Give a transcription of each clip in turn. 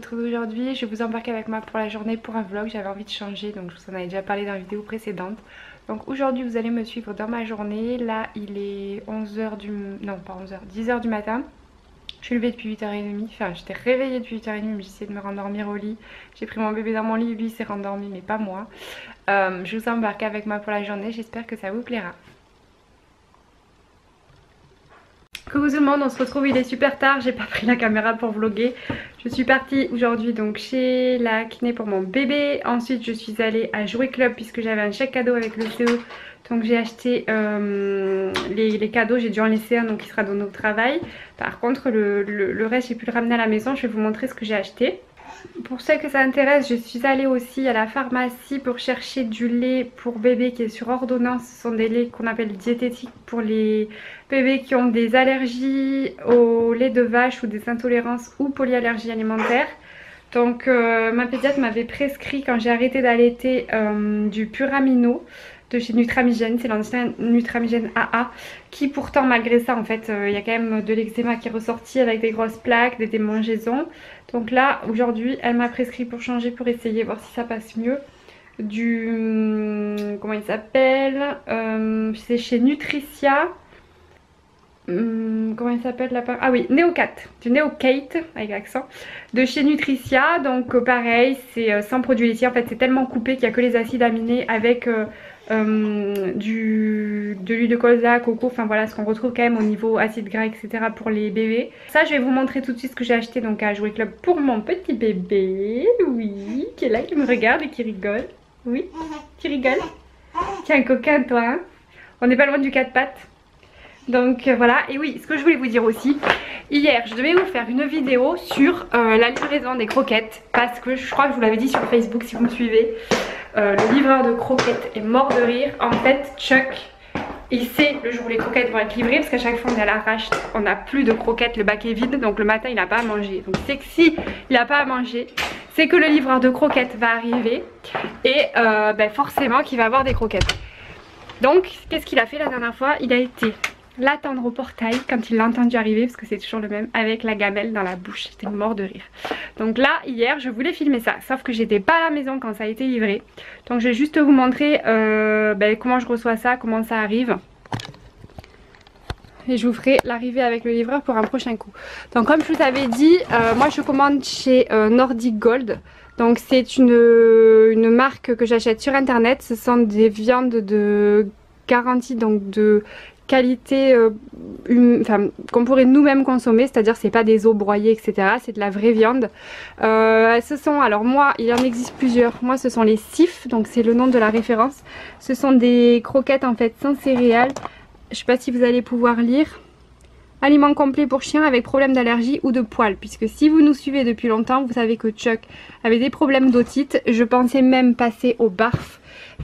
retrouve aujourd'hui. Je vous embarque avec moi pour la journée pour un vlog. J'avais envie de changer, donc je vous en avais déjà parlé dans la vidéo précédente. Donc aujourd'hui vous allez me suivre dans ma journée. Là il est 11h du... non pas 11h, 10h du matin. Je suis levée depuis 8h30, enfin j'étais réveillée depuis 8h30 mais j'essayais de me rendormir au lit. J'ai pris mon bébé dans mon lit, lui il s'est rendormi mais pas moi. Je vous embarque avec moi pour la journée, j'espère que ça vous plaira. Coucou tout le monde, on se retrouve, il est super tard, j'ai pas pris la caméra pour vlogger. Je suis partie aujourd'hui donc chez la kiné pour mon bébé. Ensuite je suis allée à Jouet Club puisque j'avais un chèque cadeau avec le CE. Donc j'ai acheté les cadeaux, j'ai dû en laisser un donc il sera donné au travail. Par contre le reste j'ai pu le ramener à la maison, je vais vous montrer ce que j'ai acheté. Pour ceux que ça intéresse, je suis allée aussi à la pharmacie pour chercher du lait pour bébé qui est sur ordonnance. Ce sont des laits qu'on appelle diététiques pour les bébés qui ont des allergies au lait de vache ou des intolérances ou polyallergies alimentaires. Donc ma pédiatre m'avait prescrit quand j'ai arrêté d'allaiter du Puramino de chez Nutramigène, c'est l'ancien Nutramigène AA qui pourtant malgré ça en fait il y a quand même de l'eczéma qui est ressorti avec des grosses plaques, des démangeaisons. Donc là aujourd'hui elle m'a prescrit pour changer, pour essayer voir si ça passe mieux, du comment il s'appelle, c'est chez Nutricia. Comment il s'appelle là? Ah oui, Neocat, du Neocate avec l'accent, de chez Nutricia. Donc pareil, c'est sans produits laitiers, en fait c'est tellement coupé qu'il n'y a que les acides aminés avec de l'huile de colza, coco, enfin voilà ce qu'on retrouve quand même au niveau acide gras etc pour les bébés. Ça je vais vous montrer tout de suite ce que j'ai acheté donc à Jouet Club pour mon petit bébé, oui, qui est là, qui me regarde et qui rigole. Oui, qui rigole. Tiens coquin toi hein. On n'est pas loin du 4 pattes. Donc voilà, et oui, ce que je voulais vous dire aussi, hier je devais vous faire une vidéo sur la livraison des croquettes, parce que je crois que je vous l'avais dit sur Facebook si vous me suivez, le livreur de croquettes est mort de rire. En fait Chuck, il sait le jour où les croquettes vont être livrées, parce qu'à chaque fois on est à l'arrache, on n'a plus de croquettes, le bac est vide, donc le matin il n'a pas à manger. Donc c'est que si il n'a pas à manger, c'est que le livreur de croquettes va arriver, et forcément qu'il va avoir des croquettes. Donc qu'est-ce qu'il a fait la dernière fois? Il a été l'attendre au portail quand il l'a entendu arriver, parce que c'est toujours le même, avec la gamelle dans la bouche. J'étais mort de rire. Donc là hier je voulais filmer ça, sauf que j'étais pas à la maison quand ça a été livré. Donc je vais juste vous montrer comment je reçois ça, comment ça arrive, et je vous ferai l'arrivée avec le livreur pour un prochain coup. Donc comme je vous avais dit, moi je commande chez Nordic Gold. Donc c'est une marque que j'achète sur internet. Ce sont des viandes de garantie, donc de qualité qu'on pourrait nous-mêmes consommer, c'est-à-dire c'est pas des os broyés etc, c'est de la vraie viande. Ce sont, alors moi il en existe plusieurs, moi ce sont les SIF, donc c'est le nom de la référence. Ce sont des croquettes en fait sans céréales, je sais pas si vous allez pouvoir lire. Aliments complets pour chiens avec problème d'allergie ou de poils, puisque si vous nous suivez depuis longtemps, vous savez que Chuck avait des problèmes d'otite. Je pensais même passer au barf.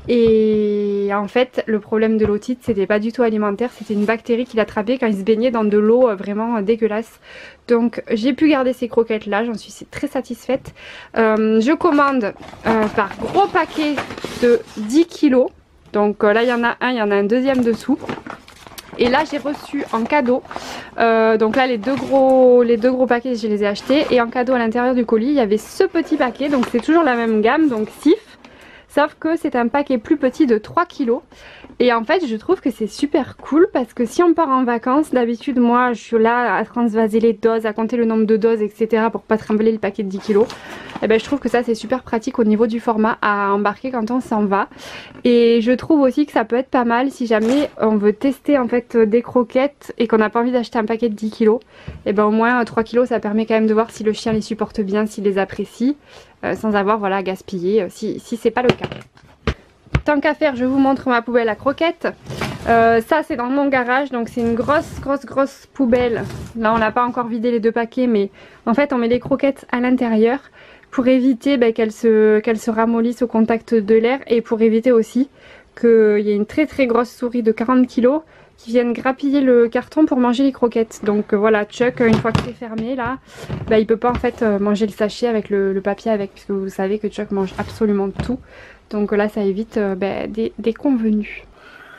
Et en fait le problème de l'otite c'était pas du tout alimentaire, c'était une bactérie qu'il attrapait quand il se baignait dans de l'eau vraiment dégueulasse. Donc j'ai pu garder ces croquettes là, j'en suis très satisfaite. Je commande par gros paquet de 10 kilos. Donc là il y en a un, il y en a un deuxième dessous. Et là j'ai reçu en cadeau, donc là les deux gros paquets je les ai achetés, et en cadeau à l'intérieur du colis il y avait ce petit paquet, donc c'est toujours la même gamme, donc SIF. Sauf que c'est un paquet plus petit de 3 kilos. Et en fait je trouve que c'est super cool, parce que si on part en vacances, d'habitude moi je suis là à transvaser les doses, à compter le nombre de doses etc pour pas trimballer le paquet de 10 kilos. Et ben je trouve que ça c'est super pratique au niveau du format à embarquer quand on s'en va. Et je trouve aussi que ça peut être pas mal si jamais on veut tester en fait des croquettes et qu'on n'a pas envie d'acheter un paquet de 10 kilos. Et ben au moins 3 kilos ça permet quand même de voir si le chien les supporte bien, s'il les apprécie, sans avoir voilà à gaspiller si c'est pas le cas. Tant qu'à faire, je vous montre ma poubelle à croquettes. Ça c'est dans mon garage, donc c'est une grosse poubelle. Là on n'a pas encore vidé les deux paquets, mais en fait on met les croquettes à l'intérieur pour éviter qu'elles se ramollissent au contact de l'air, et pour éviter aussi qu'il y ait une très grosse souris de 40 kg qui viennent grappiller le carton pour manger les croquettes. Donc voilà, Chuck une fois que c'est fermé là, il peut pas en fait manger le sachet avec le papier avec, puisque vous savez que Chuck mange absolument tout. Donc là ça évite des convenus.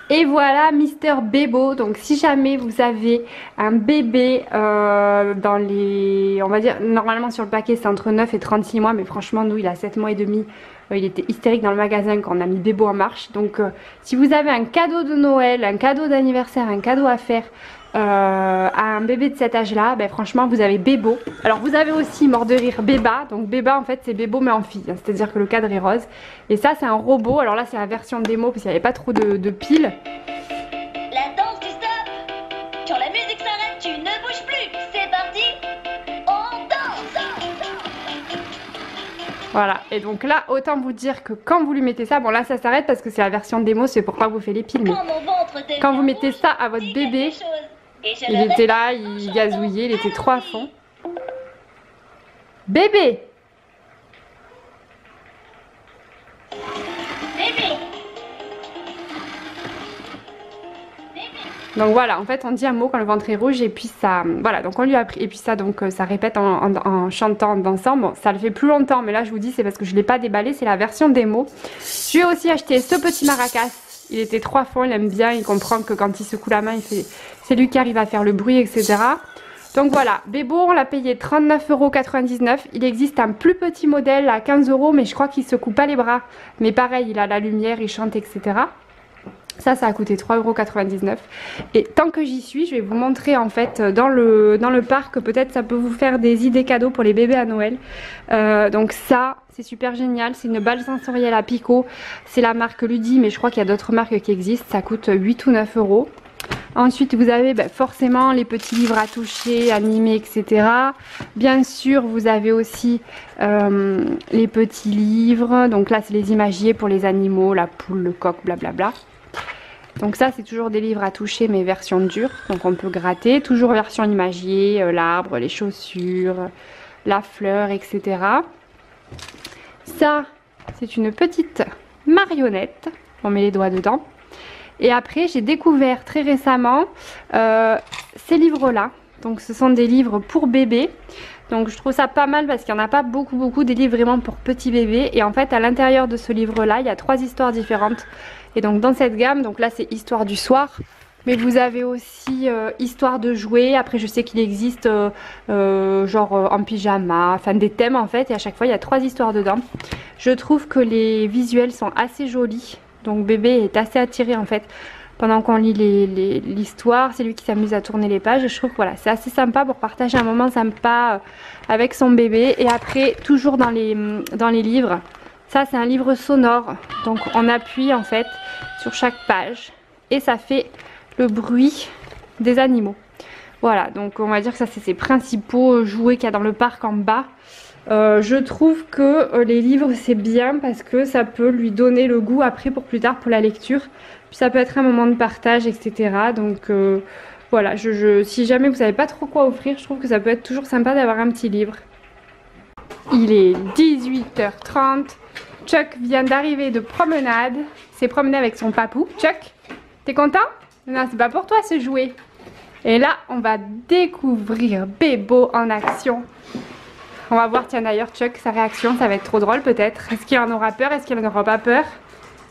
Et voilà Mister Bebo. Donc si jamais vous avez un bébé dans les... On va dire, normalement sur le paquet c'est entre 9 et 36 mois. Mais franchement nous il a 7 mois et demi. Il était hystérique dans le magasin quand on a mis Bebo en marche. Donc si vous avez un cadeau de Noël, un cadeau d'anniversaire, un cadeau à faire à un bébé de cet âge là, ben franchement vous avez Bebo. Alors vous avez aussi mort de rire Béba. Donc Béba en fait c'est Bebo mais en fille, hein, c'est à dire que le cadre est rose. Et ça c'est un robot. Alors là c'est la version démo parce qu'il n'y avait pas trop de piles. La danse du stop. Quand la musique s'arrête tu ne bouges plus. C'est parti. On danse. Voilà, et donc là autant vous dire que quand vous lui mettez ça, bon là ça s'arrête parce que c'est la version démo, c'est pour pas vous faire les piles, mais quand vous mettez ça à votre bébé, il était là, il gazouillait, il était trop à fond. Bébé! Donc voilà, en fait on dit un mot quand le ventre est rouge et puis ça, voilà, donc on lui a appris, et puis ça donc ça répète en chantant, en dansant. Bon ça le fait plus longtemps mais là je vous dis c'est parce que je ne l'ai pas déballé, c'est la version démo. Je lui ai aussi acheté ce petit maracas, il était trop à fond, il aime bien, il comprend que quand il secoue la main, c'est lui qui arrive à faire le bruit etc. Donc voilà, Bebo on l'a payé 39,99 €, il existe un plus petit modèle à 15 € mais je crois qu'il secoue pas les bras. Mais pareil, il a la lumière, il chante etc. Ça a coûté 3,99 €. Et tant que j'y suis, je vais vous montrer en fait dans le parc, peut-être ça peut vous faire des idées cadeaux pour les bébés à Noël. Donc ça, c'est super génial, c'est une balle sensorielle à picot. C'est la marque Ludi, mais je crois qu'il y a d'autres marques qui existent. Ça coûte 8 ou 9 €. Ensuite, vous avez forcément les petits livres à toucher, animés, etc. Bien sûr, vous avez aussi les petits livres. Donc là, c'est les imagiers pour les animaux, la poule, le coq, blablabla. Donc ça c'est toujours des livres à toucher mais version dure, donc on peut gratter, toujours version imagier, l'arbre, les chaussures, la fleur, etc. Ça c'est une petite marionnette, on met les doigts dedans. Et après j'ai découvert très récemment ces livres là, donc ce sont des livres pour bébés. Donc je trouve ça pas mal parce qu'il n'y en a pas beaucoup des livres vraiment pour petits bébés. Et en fait à l'intérieur de ce livre là il y a 3 histoires différentes. Et donc dans cette gamme, donc là c'est histoire du soir, mais vous avez aussi histoire de jouer. Après je sais qu'il existe genre en pyjama, enfin des thèmes en fait, et à chaque fois il y a 3 histoires dedans. Je trouve que les visuels sont assez jolis, donc bébé est assez attiré en fait pendant qu'on lit l'histoire. C'est lui qui s'amuse à tourner les pages. Je trouve que voilà, c'est assez sympa pour partager un moment sympa avec son bébé. Et après toujours dans les livres, ça c'est un livre sonore, donc on appuie en fait sur chaque page et ça fait le bruit des animaux. Voilà, donc on va dire que ça c'est ses principaux jouets qu'il y a dans le parc en bas. Je trouve que les livres c'est bien parce que ça peut lui donner le goût après pour plus tard pour la lecture. Puis ça peut être un moment de partage etc. Donc voilà, si jamais vous savez pas trop quoi offrir, je trouve que ça peut être toujours sympa d'avoir un petit livre. Il est 18h30. Chuck vient d'arriver de promenade. S'est promené avec son papou. Chuck, t'es content? Non, c'est pas pour toi ce jouet. Et là, on va découvrir Bebo en action. On va voir, tiens d'ailleurs, Chuck, sa réaction. Ça va être trop drôle peut-être. Est-ce qu'il en aura peur? Est-ce qu'il en aura pas peur?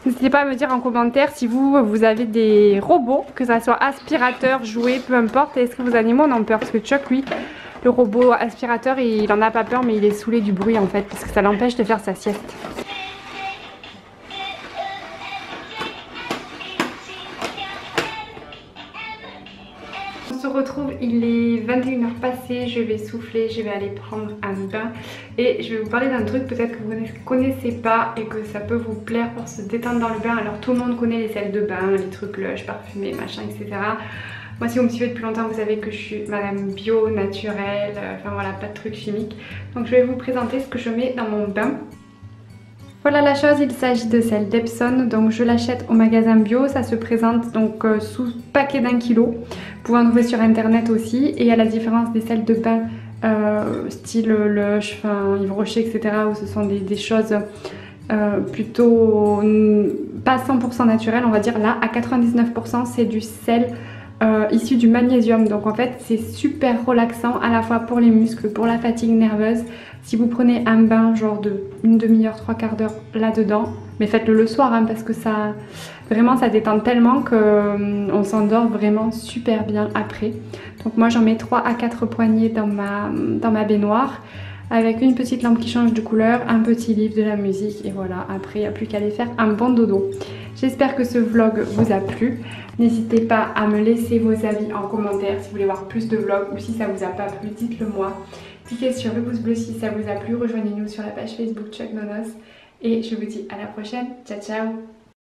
N'hésitez pas à me dire en commentaire si vous avez des robots, que ça soit aspirateur, jouet, peu importe. Est-ce que vos animaux en ont peur? Parce que Chuck, lui, le robot aspirateur, il en a pas peur, mais il est saoulé du bruit en fait, parce que ça l'empêche de faire sa sieste. On se retrouve, il est 21 h passées, je vais souffler, je vais aller prendre un bain et je vais vous parler d'un truc peut-être que vous ne connaissez pas et que ça peut vous plaire pour se détendre dans le bain. Alors tout le monde connaît les sels de bain, les trucs lush, parfumés, machin, etc. Moi si vous me suivez depuis longtemps vous savez que je suis madame bio, naturelle, enfin voilà, pas de trucs chimiques. Donc je vais vous présenter ce que je mets dans mon bain. Voilà la chose, il s'agit de celle d'Epsom, donc je l'achète au magasin bio, ça se présente donc sous paquet d'1 kg. Vous pouvez en trouver sur internet aussi, et à la différence des sels de bain style Lush, enfin Yves Rocher, etc. où ce sont des choses plutôt pas 100% naturelles, on va dire là à 99% c'est du sel issu du magnésium. Donc en fait c'est super relaxant à la fois pour les muscles, pour la fatigue nerveuse. Si vous prenez un bain genre de une demi-heure, trois quarts d'heure là-dedans, mais faites-le le soir hein, parce que ça vraiment ça détend tellement qu'on s'endort vraiment super bien après. Donc moi j'en mets 3 à 4 poignées dans ma baignoire avec une petite lampe qui change de couleur, un petit livre, de la musique et voilà, après il n'y a plus qu'à aller faire un bon dodo. J'espère que ce vlog vous a plu. N'hésitez pas à me laisser vos avis en commentaire si vous voulez voir plus de vlogs ou si ça vous a pas plu, dites-le moi. Cliquez sur le pouce bleu si ça vous a plu, rejoignez-nous sur la page Facebook Chuck Nonos et je vous dis à la prochaine, ciao ciao.